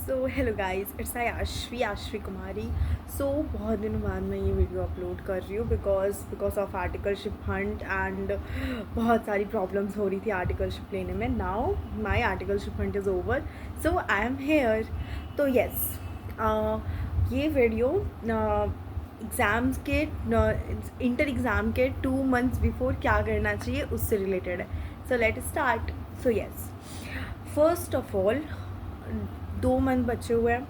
So hello guys, it's I Ashvi Kumari. बहुत दिनों बाद मैं ये वीडियो अपलोड कर रही हूँ because of articleship Hunt and बहुत सारी प्रॉब्लम्स हो रही थी आर्टिकलशिप लेने में। Now my articleship Hunt is over, so I am here. तो येस, ये वीडियो एग्ज़ाम्स के इंटर एग्ज़ाम के 2 मंथ्स बिफोर क्या करना चाहिए उससे रिलेटेड है। So let start. So yes, first of all 2 month बचे हुए हैं,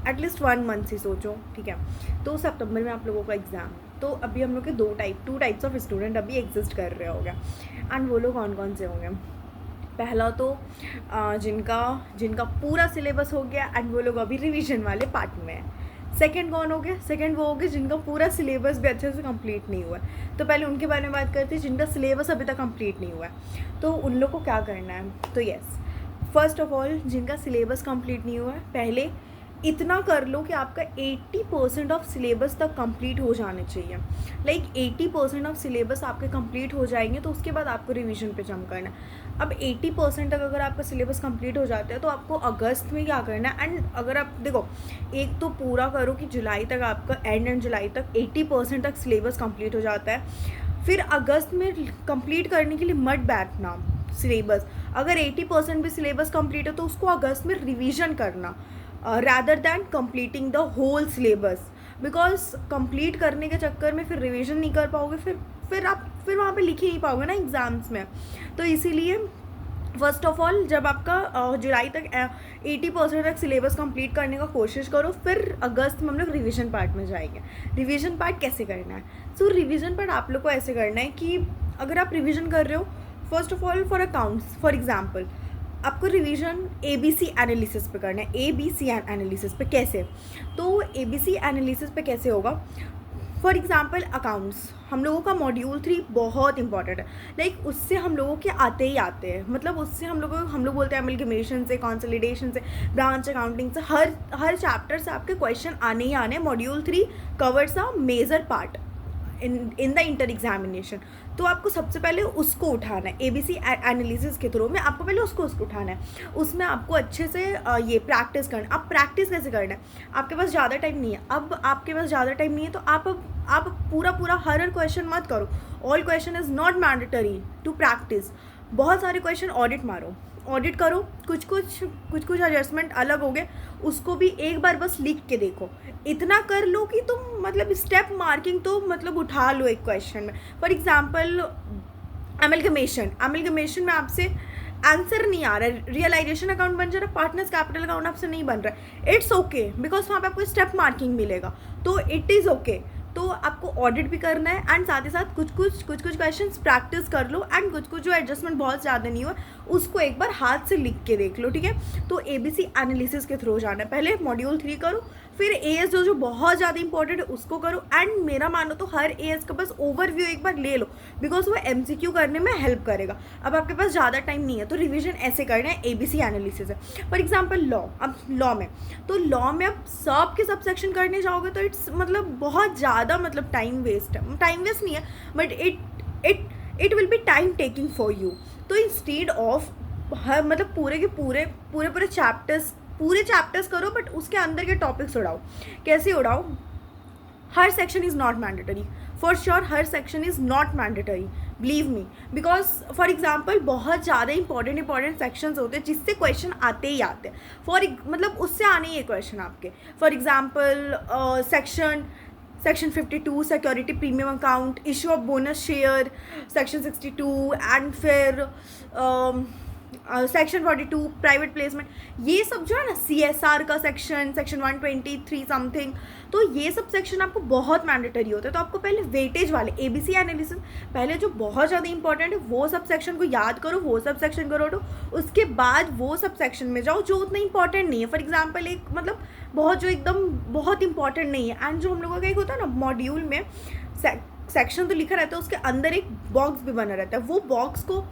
एटलीस्ट 1 मंथ ही सोचो, ठीक है। तो सितंबर में आप लोगों का एग्ज़ाम, तो अभी हम लोग के टू टाइप्स ऑफ स्टूडेंट अभी एग्जिस्ट कर रहे होंगे। एंड वो लोग कौन कौन से होंगे? पहला तो जिनका पूरा सिलेबस हो गया एंड वो लोग अभी रिवीजन वाले पार्ट में है। सेकंड कौन हो गया? सेकंड वो हो गए जिनका पूरा सिलेबस भी अच्छे से कंप्लीट नहीं हुआ है। तो पहले उनके बारे में बात करते हैं जिनका सिलेबस अभी तक कंप्लीट नहीं हुआ है। तो उन लोग को क्या करना है? तो यस, फर्स्ट ऑफ ऑल जिनका सिलेबस कंप्लीट नहीं हुआ है, पहले इतना कर लो कि आपका 80% ऑफ सिलेबस तक कंप्लीट हो जाने चाहिए। लाइक 80% ऑफ सिलेबस आपके कंप्लीट हो जाएंगे तो उसके बाद आपको रिवीजन पे जम करना है। अब 80% तक अगर आपका सिलेबस कंप्लीट हो जाता है तो आपको अगस्त में क्या करना है? एंड अगर आप देखो, एक तो पूरा करो कि जुलाई तक आपका एंड जुलाई तक 80% तक सिलेबस कंप्लीट हो जाता है। फिर अगस्त में कंप्लीट करने के लिए मत बैठना सिलेबस। अगर 80% भी सिलेबस कंप्लीट है तो उसको अगस्त में रिवीजन करना rather than completing the whole syllabus, because complete करने के चक्कर में फिर रिवीजन नहीं कर पाओगे, फिर वहाँ पे लिख ही नहीं पाओगे ना एग्ज़ाम्स में। तो इसीलिए फर्स्ट ऑफ ऑल जब आपका जुलाई तक 80% तक सिलेबस कंप्लीट करने का कोशिश करो, फिर अगस्त में हम लोग रिवीजन पार्ट में जाएंगे। रिवीजन पार्ट कैसे करना है? सो रिवीजन पार्ट आप लोग को ऐसे करना है कि अगर आप रिवीजन कर रहे हो, first of all for accounts for example, आपको रिवीजन ABC एनालिसिस पे करना है। ABC एनालिसिस पे कैसे? तो ABC एनालिसिस पे कैसे होगा? फॉर एग्जाम्पल अकाउंट्स, हम लोगों का मॉड्यूल 3 बहुत इंपॉर्टेंट है। लाइक उससे हम लोगों के आते ही आते हैं, मतलब उससे हम लोग बोलते हैं एमलगमेशन से, कंसोलिडेशन से, ब्रांच अकाउंटिंग से, हर चैप्टर से आपके क्वेश्चन आने ही आने। Module 3 covers a major part in the inter examination. तो आपको सबसे पहले उसको उठाना है। ABC एनालिसिस के थ्रू में आपको पहले उसको उठाना है। उसमें आपको अच्छे से ये प्रैक्टिस करना है। अब प्रैक्टिस कैसे करना है? आपके पास ज़्यादा टाइम नहीं है। अब आपके पास ज़्यादा टाइम नहीं है तो आप पूरा हर क्वेश्चन मत करो। All question is not mandatory to practise. बहुत सारे क्वेश्चन ऑडिट मारो, ऑडिट करो, कुछ एडजस्टमेंट अलग हो गए, उसको भी एक बार बस लिख के देखो। इतना कर लो कि तुम मतलब स्टेप मार्किंग तो मतलब उठा लो एक क्वेश्चन में। फॉर एग्जांपल अमेलगमेशन में आपसे आंसर नहीं आ रहा है, रियलाइजेशन अकाउंट बन जा रहा है, पार्टनर्स कैपिटल अकाउंट आपसे नहीं बन रहा है, इट्स ओके, बिकॉज वहाँ पे आपको स्टेप मार्किंग मिलेगा, तो इट इज़ ओके। तो आपको ऑडिट भी करना है एंड साथ ही साथ कुछ क्वेश्चंस प्रैक्टिस कर लो एंड कुछ जो एडजस्टमेंट बहुत ज़्यादा नहीं हुआ उसको एक बार हाथ से लिख के देख लो, ठीक है। तो ABC एनालिसिस के थ्रू जाना है। पहले मॉड्यूल 3 करो, फिर AS जो बहुत ज़्यादा इंपॉर्टेंट है उसको करो। एंड मेरा मानो तो हर AS का बस ओवरव्यू एक बार ले लो, बिकॉज वो MCQ करने में हेल्प करेगा। अब आपके पास ज़्यादा टाइम नहीं है तो रिविजन ऐसे करना है। ABC एनालिसिस है। फॉर एग्जाम्पल लॉ, अब लॉ में अब सब के सब सेक्शन करने जाओगे तो इट्स मतलब बहुत ज़्यादा मतलब टाइम वेस्ट नहीं है, but it will be time taking for you. तो इंस्टेड ऑफ मतलब पूरे चैप्टर्स करो, बट उसके अंदर के टॉपिक्स उड़ाओ। कैसे उड़ाओ? हर section is not mandatory, for sure हर section is not mandatory, believe me, because for example बहुत ज़्यादा इंपॉर्टेंट सेक्शंस होते हैं जिससे क्वेश्चन आते ही आते हैं। मतलब उससे आने ही है क्वेश्चन आपके। For example section 52 security premium account, issue of bonus share, section 62 and फिर सेक्शन 42 प्राइवेट प्लेसमेंट, ये सब जो है ना, CSR का सेक्शन 123 समथिंग, तो ये सब सेक्शन आपको बहुत मैंडेटरी होता है। तो आपको पहले वेटेज वाले ABC एनालिसिस, पहले जो बहुत ज़्यादा इंपॉर्टेंट है वो सब सेक्शन को याद करो, वो सब सेक्शन करो, तो उसके बाद वो सब सेक्शन में जाओ जो उतना इंपॉर्टेंट नहीं है। फॉर एग्जाम्पल एक मतलब जो एकदम बहुत इंपॉर्टेंट नहीं है, एंड जो हम लोगों का एक होता है ना मॉड्यूल में सेक्शन तो लिखा रहता है, उसके अंदर एक बॉक्स भी बना रहता है, वो बॉक्स को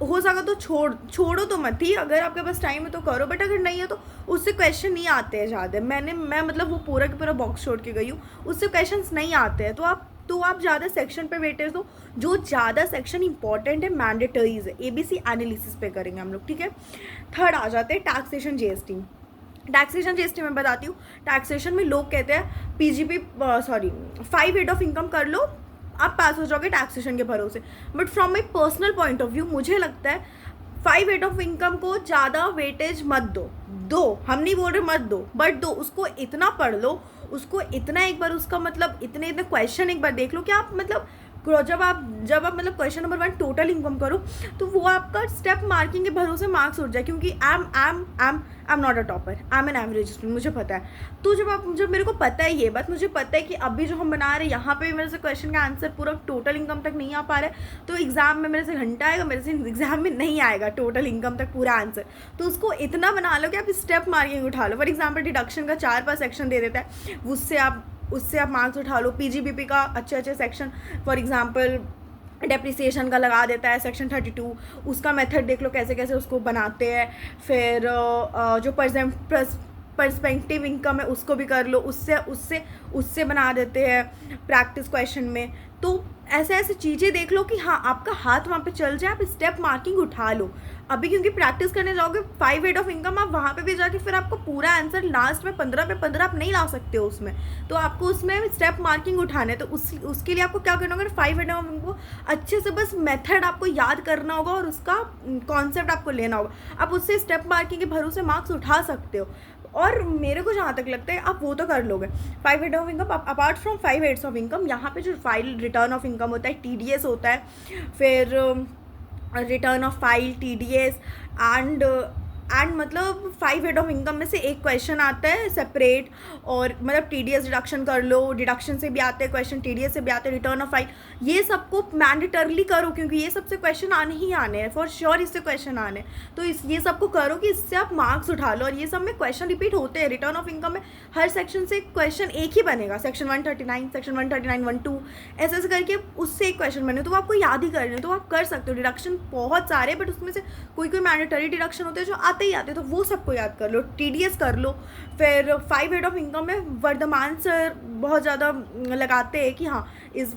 हो सका तो छोड़ो तो मत ही। अगर आपके पास टाइम है तो करो, बट अगर नहीं है तो उससे क्वेश्चन नहीं आते हैं ज़्यादा। मैं मतलब वो पूरा का पूरा बॉक्स छोड़ के गई हूँ, उससे क्वेश्चंस नहीं आते हैं। तो आप तो आप ज़्यादा सेक्शन पे वेटेज दो, जो ज़्यादा सेक्शन इंपॉर्टेंट है, मैंडेटरीज है, ABC एनालिसिस पे करेंगे हम लोग, ठीक है। थर्ड आ जाते हैं टैक्सेशन GST। टैक्सेशन GST में बताती हूँ, टैक्सेशन में लोग कहते हैं PGP 5 हेड ऑफ इनकम कर लो, आप पास हो जाओगे टैक्सेशन के भरोसे। But from my personal point of view मुझे लगता है 5 हेड ऑफ इनकम को ज़्यादा वेटेज मत दो, हम नहीं बोल रहे मत दो, बट दो, उसको इतना पढ़ लो, उसको इतना एक बार उसका मतलब इतने इतने क्वेश्चन एक बार देख लो कि आप मतलब जब आप मतलब क्वेश्चन नंबर 1 टोटल इनकम करो, तो वो आपका स्टेप मार्किंग के भरोसे मार्क्स उठ जाए, क्योंकि I am not a topper, I am an average student, मुझे पता है। तो जब मेरे को पता है ये बात, मुझे पता है कि अभी जो हम बना रहे हैं यहाँ पे मेरे से क्वेश्चन का आंसर पूरा टोटल इनकम तक नहीं आ पा रहा है, तो एग्जाम में मेरे से घंटा आएगा, मेरे से एग्जाम में नहीं आएगा टोटल इनकम तक पूरा आंसर। तो उसको इतना बना लो कि आप स्टेप मार्किंग उठा लो। फॉर एग्जाम्पल डिडक्शन का 4-5 सेक्शन दे देता है, उससे आप मार्क्स उठा लो। PGBP का अच्छे सेक्शन, फॉर एग्जांपल डेप्रिसिएशन का लगा देता है सेक्शन 32, उसका मेथड देख लो कैसे कैसे उसको बनाते हैं। फिर जो पर्सपेक्टिव इनकम है उसको भी कर लो, उससे बना देते हैं प्रैक्टिस क्वेश्चन में। तो ऐसे चीज़ें देख लो कि हाँ आपका हाथ वहाँ पे चल जाए, आप स्टेप मार्किंग उठा लो अभी, क्योंकि प्रैक्टिस करने जाओगे 5 हेड ऑफ इनकम, आप वहाँ पे भी जाके फिर आपको पूरा आंसर लास्ट में 15 पे 15 आप नहीं ला सकते हो उसमें, तो आपको उसमें स्टेप मार्किंग उठाने। तो उसके लिए आपको क्या करना होगा, 5 हेड ऑफ इनकम को अच्छे से बस मेथड आपको याद करना होगा और उसका कॉन्सेप्ट आपको लेना होगा, आप उससे स्टेप मार्किंग के भरोसे मार्क्स उठा सकते हो। और मेरे को जहाँ तक लगता है आप वो तो कर लोगे 5 head of income. Apart from 5 heads of income, यहाँ पे जो फाइल रिटर्न ऑफ इनकम होता है, TDS होता है, फिर return of file, TDS and मतलब 5 हेड ऑफ इनकम में से एक क्वेश्चन आता है सेपरेट, और मतलब TDS डिडक्शन कर लो, डिडक्शन से भी आते हैं क्वेश्चन, TDS से भी आते हैं, रिटर्न ऑफ फाइल, ये सबको मैंडेटरली करो, क्योंकि ये सबसे क्वेश्चन आने ही आने हैं, फॉर श्योर इससे क्वेश्चन आने हैं। तो ये सबको करो कि इससे आप मार्क्स उठा लो, और ये सब में क्वेश्चन रिपीट होते हैं। रिटर्न ऑफ इनकम में हर सेक्शन से क्वेश्चन एक ही बनेगा, सेक्शन 139, सेक्शन 139, 1-2 ऐसे करके उससे एक क्वेश्चन बने, तो आपको याद ही करने, तो आप कर सकते हो। डिडक्शन बहुत सारे, बट उसमें से कोई मैंडेटरी डिडक्शन होते हैं जो आते ही आते, तो वो सबको याद कर लो। TDS कर लो। फिर 5 हेड ऑफ इनकम में वर्धमान सर बहुत ज़्यादा लगाते हैं कि हाँ इस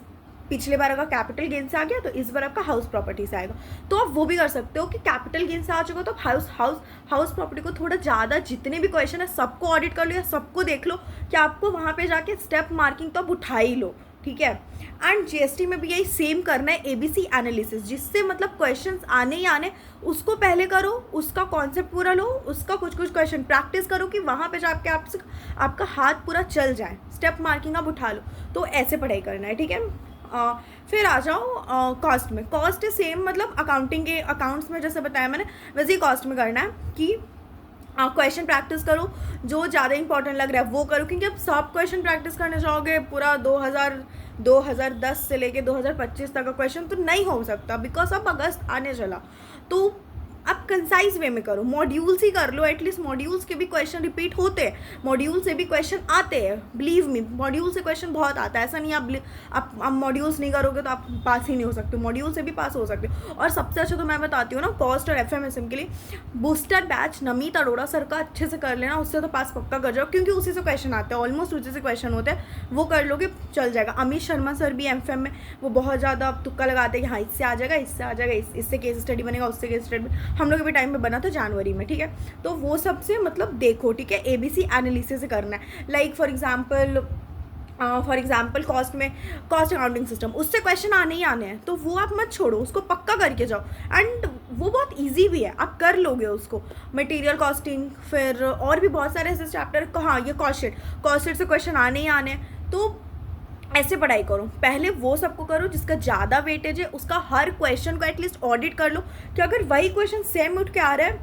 पिछले बार अगर कैपिटल गेन से आ गया तो इस बार आपका हाउस प्रॉपर्टी से आएगा, तो आप वो भी कर सकते हो कि कैपिटल गेन से आ चुका तो हाउस प्रॉपर्टी को थोड़ा ज़्यादा, जितने भी क्वेश्चन है सबको ऑडिट कर लो या सबको देख लो कि आपको वहाँ पे जाके स्टेप मार्किंग तो आप उठा ही लो, ठीक है। एंड GST में भी यही सेम करना है, ABC एनालिसिस, जिससे मतलब क्वेश्चंस आने ही आने, उसको पहले करो, उसका कॉन्सेप्ट पूरा लो, उसका कुछ क्वेश्चन प्रैक्टिस करो कि वहाँ पे जाके आपका हाथ पूरा चल जाए, स्टेप मार्किंग आप उठा लो। तो ऐसे पढ़ाई करना है, ठीक है। फिर आ जाओ कॉस्ट में। कॉस्ट सेम, मतलब अकाउंटिंग के अकाउंट्स में जैसे बताया मैंने, वैसे ही कॉस्ट में करना है कि क्वेश्चन प्रैक्टिस करो, जो ज़्यादा इंपॉर्टेंट लग रहा है वो करो, क्योंकि अब सब क्वेश्चन प्रैक्टिस करने जाओगे पूरा 2010 से लेके 2025 तक का क्वेश्चन तो नहीं हो सकता, बिकॉज अब अगस्त आने चला। तो आप कंसाइज वे में करो, मॉड्यूल्स ही कर लो, एटलीस्ट मॉड्यूल्स के भी क्वेश्चन रिपीट होते हैं, मॉड्यूल से भी क्वेश्चन आते हैं, बिलीव मी, मॉड्यूल से क्वेश्चन बहुत आता है। ऐसा नहीं आप मॉड्यूल्स नहीं करोगे तो आप पास ही नहीं हो सकते, मॉड्यूल से भी पास हो सकते हो। और सबसे अच्छा तो मैं बताती हूँ ना, कॉस्ट और FMSM के लिए booster batch Namit Arora sir का अच्छे से कर लेना, उससे तो पास पक्का कर जाओ, क्योंकि उसी से क्वेश्चन आते हैं, ऑलमोस्ट उसी से क्वेश्चन होते हैं, वो कर लोगे चल जाएगा। अमित शर्मा सर भी MFM में वो बहुत ज़्यादा तुक्का लगाते हैं कि हाँ इससे आ जाएगा, इससे आ जाएगा, इससे केस स्टडी बनेगा, उससे केस स्टडी, हम लोग के भी टाइम में बना था जनवरी में, ठीक है। तो वो सबसे मतलब देखो, ठीक है, ABC एनालिसिस से करना है। लाइक फॉर एग्जाम्पल कॉस्ट में कॉस्ट अकाउंटिंग सिस्टम, उससे क्वेश्चन आने ही आने हैं, तो वो आप मत छोड़ो, उसको पक्का करके जाओ। एंड वो बहुत इजी भी है, आप कर लोगे उसको। मटेरियल कॉस्टिंग, फिर और भी बहुत सारे ऐसे चैप्टर, कहाँ ये कॉस्ट शीट से क्वेश्चन आने ही आने हैं। तो ऐसे पढ़ाई करो, पहले वो सबको करो जिसका ज़्यादा वेटेज है, उसका हर क्वेश्चन को एटलीस्ट ऑडिट कर लो कि अगर वही क्वेश्चन सेम उठ के आ रहा है,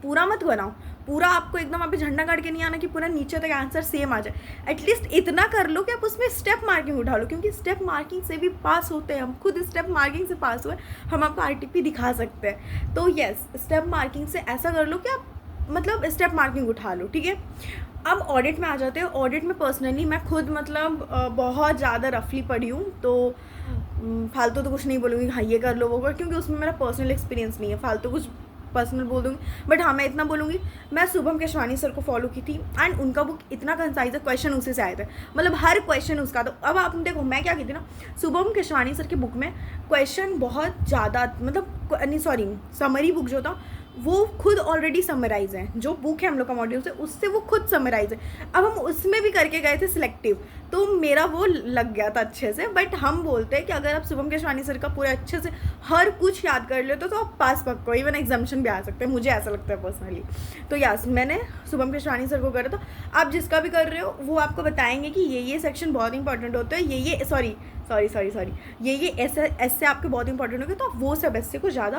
पूरा मत बनाओ, पूरा आपको एकदम वहाँ पे झंडा काट के नहीं आना कि पूरा नीचे तक आंसर सेम आ जाए। एटलीस्ट इतना कर लो कि आप उसमें स्टेप मार्किंग उठा लो, क्योंकि स्टेप मार्किंग से भी पास होते हैं, हम खुद स्टेप मार्किंग से पास हुए, हम आपको RTP दिखा सकते हैं। तो यस, स्टेप मार्किंग से ऐसा कर लो कि आप मतलब स्टेप मार्किंग उठा लो, ठीक है। अब ऑडिट में आ जाते हैं। ऑडिट में पर्सनली मैं खुद मतलब बहुत ज़्यादा रफली पढ़ी हूँ, तो फालतू तो कुछ नहीं बोलूँगी हाँ ये कर लो वो कर, क्योंकि उसमें मेरा पर्सनल एक्सपीरियंस नहीं है, फालतू कुछ पर्सनल बोल दूँगी, बट हाँ मैं इतना बोलूँगी, मैं शुभम केशवानी सर को फॉलो की थी एंड उनका बुक इतना कंसाइज है, क्वेश्चन उसी से आए थे, मतलब हर क्वेश्चन उसका। तो अब आप देखो मैं क्या की थी ना, शुभम केशवानी सर की बुक में क्वेश्चन बहुत ज़्यादा, मतलब नहीं सॉरी, समरी बुक जो था वो खुद ऑलरेडी समराइज है, जो बुक है हम लोग का मॉड्यूल से उससे वो खुद समराइज है। अब हम उसमें भी करके गए थे सिलेक्टिव, तो मेरा वो लग गया था अच्छे से। बट हम बोलते हैं कि अगर आप शुभम केशवानी सर का पूरा अच्छे से हर कुछ याद कर लेते तो आप पास पक्को, इवन एग्जामिशन भी आ सकते हैं, मुझे ऐसा लगता है पर्सनली। तो यस, मैंने शुभम केशवानी सर को करा था। आप जिसका भी कर रहे हो वो आपको बताएंगे कि ये सेक्शन बहुत इंपॉर्टेंट होता है, ये सॉरी ये ऐसे आपके बहुत इंपॉर्टेंट होंगे, तो आप वो सब ऐसे को ज़्यादा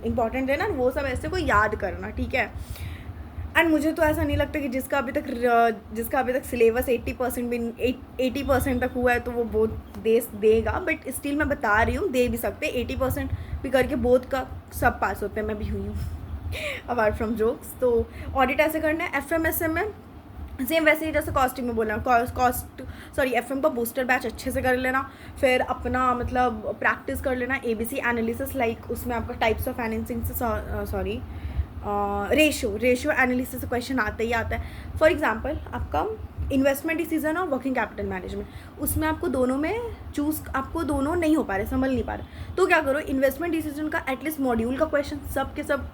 इंपॉर्टेंट देना, वो सब ऐसे को याद करना, ठीक है। एंड मुझे तो ऐसा नहीं लगता कि जिसका अभी तक सिलेबस 80% भी 80% तक हुआ है तो वो बोध देगा, बट स्टिल मैं बता रही हूँ दे भी सकते, 80% भी करके बोध का सब पास होते हैं, मैं भी हुई हूँ अपार्ट फ्रॉम जोक्स। तो ऑडिट ऐसे करना है। FMSM में सेम वैसे ही जैसे कॉस्टिंग में बोलना, FM का बूस्टर बैच अच्छे से कर लेना, फिर अपना मतलब प्रैक्टिस कर लेना ABC एनालिसिस, लाइक उसमें आपका टाइप्स ऑफ फाइनेंसिंग से रेशियो एनालिसिस से क्वेश्चन आता ही आता है। फॉर एग्जांपल आपका इन्वेस्टमेंट डिसीजन और वर्किंग कैपिटल मैनेजमेंट, उसमें आपको दोनों में आपको दोनों नहीं हो पा रहे, संभल नहीं पा रहे, तो क्या करो, इन्वेस्टमेंट डिसीजन का एटलीस्ट मॉड्यूल का क्वेश्चन सब के सब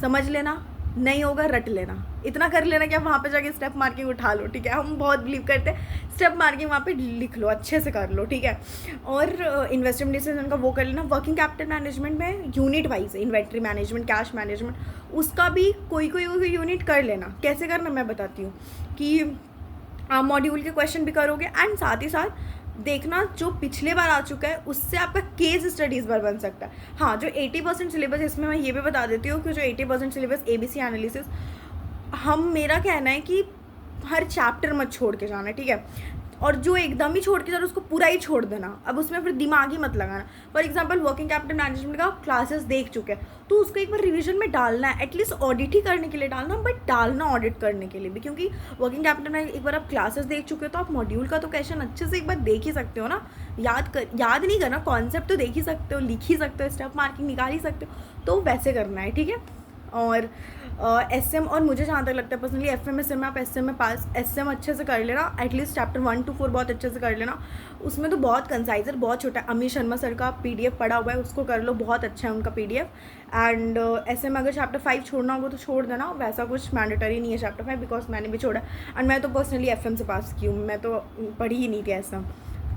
समझ लेना, नहीं होगा रट लेना, इतना कर लेना कि आप वहाँ पे जाके स्टेप मार्किंग उठा लो, ठीक है। हम बहुत बिलीव करते हैं स्टेप मार्किंग वहाँ पे लिख लो, अच्छे से कर लो, ठीक है। और इन्वेस्टमेंट डिसीजन का वो कर लेना। वर्किंग कैपिटल मैनेजमेंट में यूनिट वाइज है, इन्वेंट्री मैनेजमेंट, कैश मैनेजमेंट, उसका भी कोई यूनिट कर लेना। कैसे करना मैं बताती हूँ कि आप मॉड्यूल के क्वेश्चन भी करोगे एंड साथ ही साथ देखना जो पिछले बार आ चुका है उससे आपका केस स्टडीज़ पर बन सकता है। हाँ, जो 80% सिलेबस, इसमें मैं ये भी बता देती हूँ कि जो 80% सिलेबस ABC एनालिसिस, मेरा कहना है कि हर चैप्टर मत छोड़ के जाना, ठीक है। और जो एकदम ही छोड़ के जा रहा है उसको पूरा ही छोड़ देना, अब उसमें फिर दिमाग ही मत लगाना। For example working capital management का क्लासेस देख चुके हैं तो उसको एक बार रिवीजन में डालना है, एटलीस्ट ऑडिट ही करने के लिए डालना, बट डालना ऑडिट करने के लिए भी, क्योंकि वर्किंग कैपिटल में एक बार आप क्लासेस देख चुके हो तो आप मॉड्यूल का तो क्वेश्चन अच्छे से एक बार देख ही सकते हो ना, याद नहीं करना, कॉन्सेप्ट तो देख ही सकते हो, लिख ही सकते हो, स्टेप मार्किंग निकाल ही सकते हो, तो वैसे करना है, ठीक है। और SM, और मुझे जहाँ तक लगता है पर्सनली FMSM में आप SM में पास, SM अच्छे से कर लेना, एटलीस्ट चैप्टर 1 to 4 बहुत अच्छे से कर लेना। उसमें तो बहुत कंसाइजर, बहुत छोटा है। अमित शर्मा सर का PDF पड़ा हुआ है, उसको कर लो, बहुत अच्छा है उनका PDF। एंड SM अगर चैप्टर 5 छोड़ना होगा तो छोड़ देना, वैसा कुछ मैंडेटरी नहीं है चैप्टर 5, बिकॉज मैंने भी छोड़ा एंड मैं तो पर्सनली FM से पास की हूँ, मैं तो पढ़ी ही नहीं थी SM।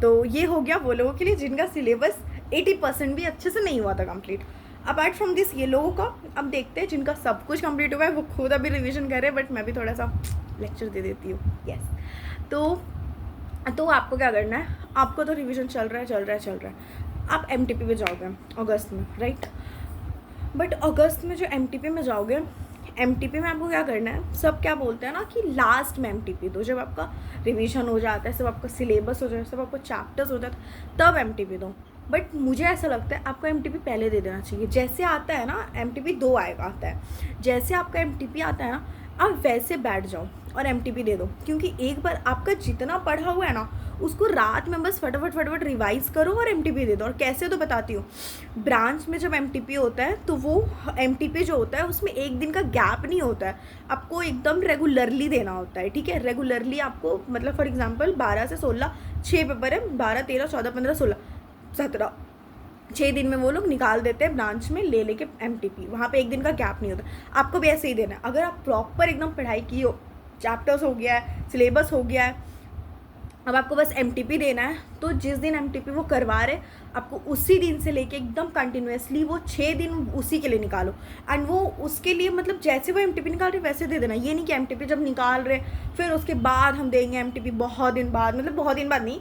तो ये हो गया वो लोगों के लिए जिनका सिलेबस 80% भी अच्छे से नहीं हुआ था कंप्लीट। अपार्ट फ्रॉम दिस ये लोगों का अब देखते हैं जिनका सब कुछ कंप्लीट हुआ है, वो खुद अभी रिवीजन कर रहे हैं, बट मैं भी थोड़ा सा लेक्चर दे देती हूँ। यस, तो आपको क्या करना है, आपको तो रिवीजन चल रहा है, आप MTP में जाओगे अगस्त में, राइट। बट अगस्त में जो MTP में जाओगे, MTP में आपको क्या करना है, सब क्या बोलते हैं ना कि लास्ट में MTP दो, जब आपका रिवीजन हो जाता है, सब आपका सिलेबस हो जाता है, सब आपको चैप्टर्स हो जाता है, तब MTP दो। बट मुझे ऐसा लगता है आपको MTP पहले दे देना चाहिए। जैसे आता है ना MTP 2 आता है, जैसे आपका MTP आता है ना, आप वैसे बैठ जाओ और MTP दे दो, क्योंकि एक बार आपका जितना पढ़ा हुआ है ना उसको रात में बस फटाफट रिवाइज़ करो और MTP दे दो। और कैसे तो बताती हूँ, ब्रांच में जब MTP होता है तो वो MTP जो होता है उसमें एक दिन का गैप नहीं होता है, आपको एकदम रेगुलरली देना होता है, ठीक है। रेगुलरली आपको मतलब फॉर एग्जांपल 12 से 16 6 पेपर है, 12 13 14 15 16 17 6 दिन में वो लोग निकाल देते हैं ब्रांच में ले लेके MTP, वहाँ पे एक दिन का गैप नहीं होता। आपको भी ऐसे ही देना है, अगर आप प्रॉपर एकदम पढ़ाई की हो, चैप्टर्स हो गया है, सिलेबस हो गया है, अब आपको बस MTP देना है, तो जिस दिन MTP वो करवा रहे आपको उसी दिन से लेके एकदम कंटिन्यूसली वो 6 दिन उसी के लिए निकालो। एंड वो उसके लिए मतलब जैसे वो MTP निकाल रहे वैसे दे देना, ये नहीं कि MTP जब निकाल रहे फिर उसके बाद हम देंगे MTP बहुत दिन बाद, मतलब बहुत दिन बाद नहीं,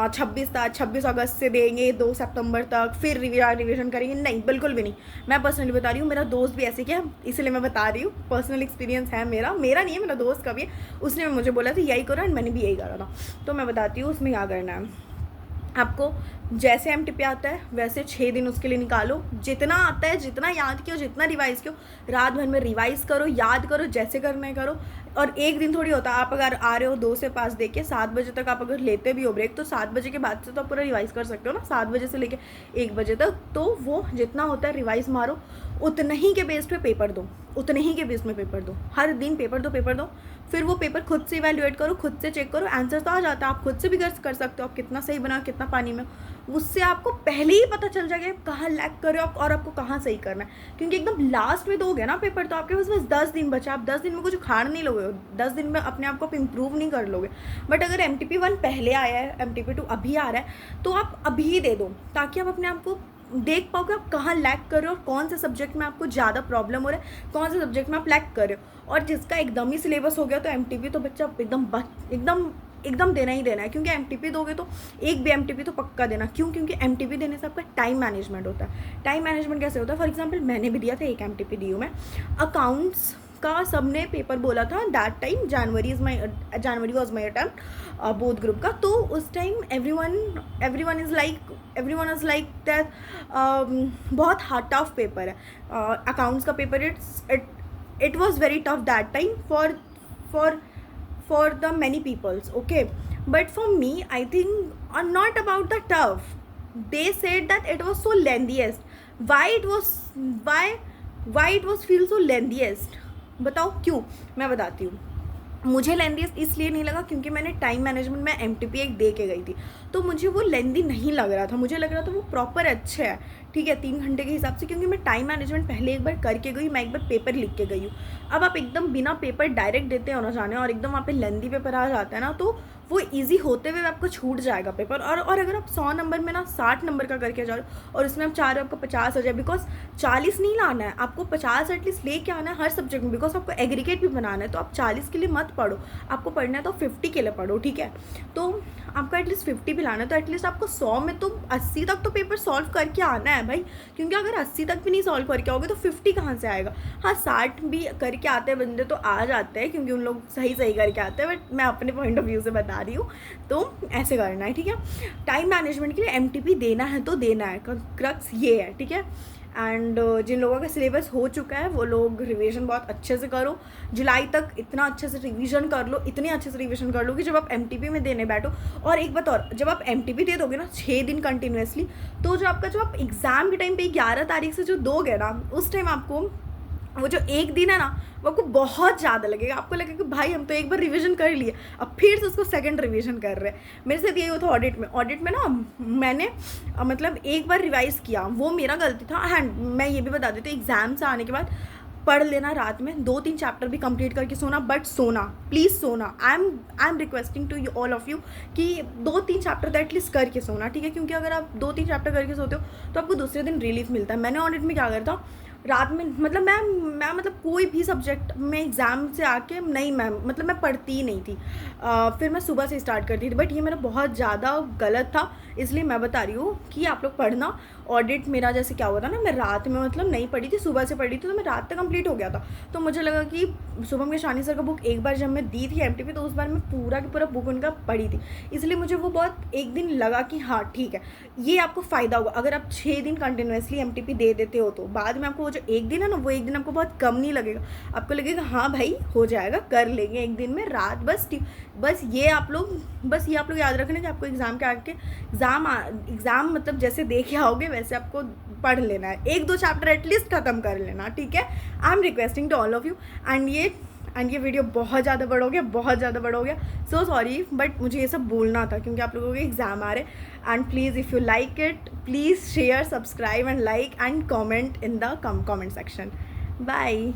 26 अगस्त से देंगे 2 सितंबर तक, फिर रिवीजन करेंगे, नहीं बिल्कुल भी नहीं। मैं पर्सनली बता रही हूँ, मेरा दोस्त भी ऐसे किया, इसलिए मैं बता रही हूँ, पर्सनल एक्सपीरियंस है मेरा नहीं है, मेरा दोस्त का भी है, उसने मुझे बोला था यही करो एंड मैंने भी यही करा था। तो मैं बताती हूँ उसमें क्या करना है। आपको जैसे एमटीपी आता है वैसे 6 दिन उसके लिए निकालो, जितना आता है, जितना याद किया, जितना रिवाइज़ किया, रात भर में रिवाइज़ करो, याद करो, जैसे करना है करो। और एक दिन थोड़ी होता है, आप अगर आ रहे हो 2 से 5 दे के 7 बजे तक आप अगर लेते भी हो ब्रेक, तो 7 बजे के बाद से तो आप पूरा रिवाइज़ कर सकते हो ना, 7 बजे से लेके 1 बजे तक। तो वो जितना होता है रिवाइज़ मारो, उतने ही के बेस पे पेपर दो, उतने ही के बेस में पेपर दो, हर दिन पेपर दो। फिर वो पेपर खुद से इवैल्यूएट करो, खुद से चेक करो, आंसर तो आ जाता है, आप खुद से भी कर सकते हो आप कितना सही बना, कितना पानी में। उससे आपको पहले ही पता चल जाएगा कहाँ लैग कर रहे हो और आपको कहाँ सही करना है, क्योंकि एकदम लास्ट में दोगे ना पेपर, तो आपके पास बस 10 दिन बचा, आप 10 दिन में कुछ उखाड़ नहीं लोगे, 10 दिन में अपने आप को आप इम्प्रूव नहीं कर लोगे। बट अगर MTP1 पहले आया है, MTP2 अभी आ रहा है, तो आप अभी दे दो, ताकि आप अपने आप को देख पाओ कि आप कहाँ लैग कर रहे हो और कौन से सब्जेक्ट में आपको ज़्यादा प्रॉब्लम हो रहा है, कौन से सब्जेक्ट में आप लैग कर रहे हो। और जिसका एकदम ही सिलेबस हो गया तो MTP तो बच्चा एकदम देना ही देना है, क्योंकि MTP दोगे तो एक भी MTP तो पक्का देना। क्यों? क्योंकि MTP देने से आपका टाइम मैनेजमेंट होता है। टाइम मैनेजमेंट कैसे होता है? फॉर एग्जांपल मैंने भी दिया था एक MTP दी हूँ मैं, अकाउंट्स का सबने पेपर बोला था that time, January was my attempt both group का। तो उस time everyone is like that बहुत हार्ड टफ पेपर है अकाउंट्स का paper. It was very tough that time for the many peoples, okay, but for me I think not about the tough. They said that it was so lengthiest. Why it was feel so lengthiest? बताओ क्यों? मैं बताती हूँ। मुझे लेंदी इसलिए नहीं लगा क्योंकि मैंने टाइम मैनेजमेंट में MTP एक दे के गई थी, तो मुझे वो लेंदी नहीं लग रहा था, मुझे लग रहा था वो प्रॉपर अच्छे है, ठीक है, 3 घंटे के हिसाब से, क्योंकि मैं टाइम मैनेजमेंट पहले एक बार करके गई, मैं एक बार पेपर लिख के गई हूँ। अब आप एकदम बिना पेपर डायरेक्ट देते हो ना जाने, और एकदम वहाँ पे लेंदी पेपर आ जाता है ना, तो वो ईजी होते हुए आपको छूट जाएगा पेपर। और अगर आप 100 नंबर में ना 60 नंबर का करके जा रहे हो और उसमें आप चाह रहे हो आपको 50 आ जाए, बिकॉज 40 नहीं लाना है आपको, 50 एटलीस्ट लेके आना है हर सब्जेक्ट में, बिकॉज आपको एग्रीगेट भी बनाना है। तो आप 40 के लिए मत पढ़ो, आपको पढ़ना है तो 50 के लिए पढ़ो, ठीक है। तो आपको एटलीस्ट 50 भी लाना है, तो एटलीस्ट आपको 100 में तो 80 तक तो पेपर सॉल्व करके आना है भाई, क्योंकि अगर 80 तक भी नहीं सॉल्व करके आओगे तो 50 कहाँ से आएगा। हाँ, 60 भी करके आते हैं बंदे तो आ जाते हैं, क्योंकि उन लोग सही करके आते हैं, बट मैं अपने पॉइंट ऑफ व्यू से बता रही हूँ। तो ऐसे करना है, ठीक है। टाइम मैनेजमेंट के लिए MTP देना है तो देना है, क्रक्स ये है, ठीक है। एंड जिन लोगों का सिलेबस हो चुका है वो लोग रिवीजन बहुत अच्छे से करो, जुलाई तक इतना अच्छे से रिवीजन कर लो, इतने अच्छे से रिवीजन कर लो कि जब आप MTP में देने बैठो। और एक बात और, जब आप MTP दे दोगे ना 6 दिन कंटिन्यूसली, तो जो आप एग्ज़ाम के टाइम पे 11 तारीख से जो दोगे ना, उस टाइम आपको वो जो एक दिन है ना, वो आपको बहुत ज़्यादा लगेगा। आपको लगेगा कि भाई हम तो एक बार रिवीजन कर लिए, अब फिर से उसको सेकंड रिवीजन कर रहे हैं। मेरे साथ यही हुआ था ऑडिट में ना, मैंने मतलब एक बार रिवाइज़ किया, वो मेरा गलती था। एंड मैं ये भी बता देती हूँ, एग्ज़ाम से आने के बाद पढ़ लेना, रात में 2-3 चैप्टर भी कंप्लीट करके सोना, बट सोना, प्लीज़ सोना। I am requesting to you all of you कि 2-3 चैप्टर तो एटलीस्ट करके सोना, ठीक है, क्योंकि अगर आप 2-3 चैप्टर करके सोते हो तो आपको दूसरे दिन रिलीफ मिलता है। मैंने ऑडिट में क्या करा था, रात में मतलब मैं मतलब कोई भी सब्जेक्ट में एग्ज़ाम से आके नहीं, मैं पढ़ती ही नहीं थी, फिर मैं सुबह से स्टार्ट करती थी, बट ये मेरा बहुत ज़्यादा गलत था, इसलिए मैं बता रही हूँ कि आप लोग पढ़ना। ऑडिट मेरा जैसे क्या हुआ था ना, मैं रात में मतलब नहीं पढ़ी थी, सुबह से पढ़ी थी, तो मैं रात तक कंप्लीट हो गया था। तो मुझे लगा कि शुभम केशवानी सर का बुक एक बार जब मैं दी थी MTP, तो उस बार मैं पूरा का पूरा बुक उनका पढ़ी थी, इसलिए मुझे वो बहुत एक दिन लगा कि हाँ ठीक है, ये आपको फ़ायदा होगा। अगर आप 6 दिन कंटिन्यूसली MTP दे देते हो तो बाद में आपको वो जो एक दिन है ना, वो एक दिन आपको बहुत कम नहीं लगेगा, आपको लगेगा हाँ भाई हो जाएगा, कर लेंगे एक दिन में रात। बस ये आप लोग याद रखना कि आपको एग्ज़ाम के आगे एग्ज़ाम मतलब जैसे देखे आओगे वैसे आपको पढ़ लेना है, 1-2 चैप्टर एटलीस्ट ख़त्म कर लेना, ठीक है। I am requesting to all of you. And ये वीडियो बहुत ज़्यादा बड़ा हो गया, सो सॉरी, बट मुझे ये सब बोलना था क्योंकि आप लोगों के एग्ज़ाम आ रहे। And please if you like it, please share, subscribe and like and comment in the comment section. Bye.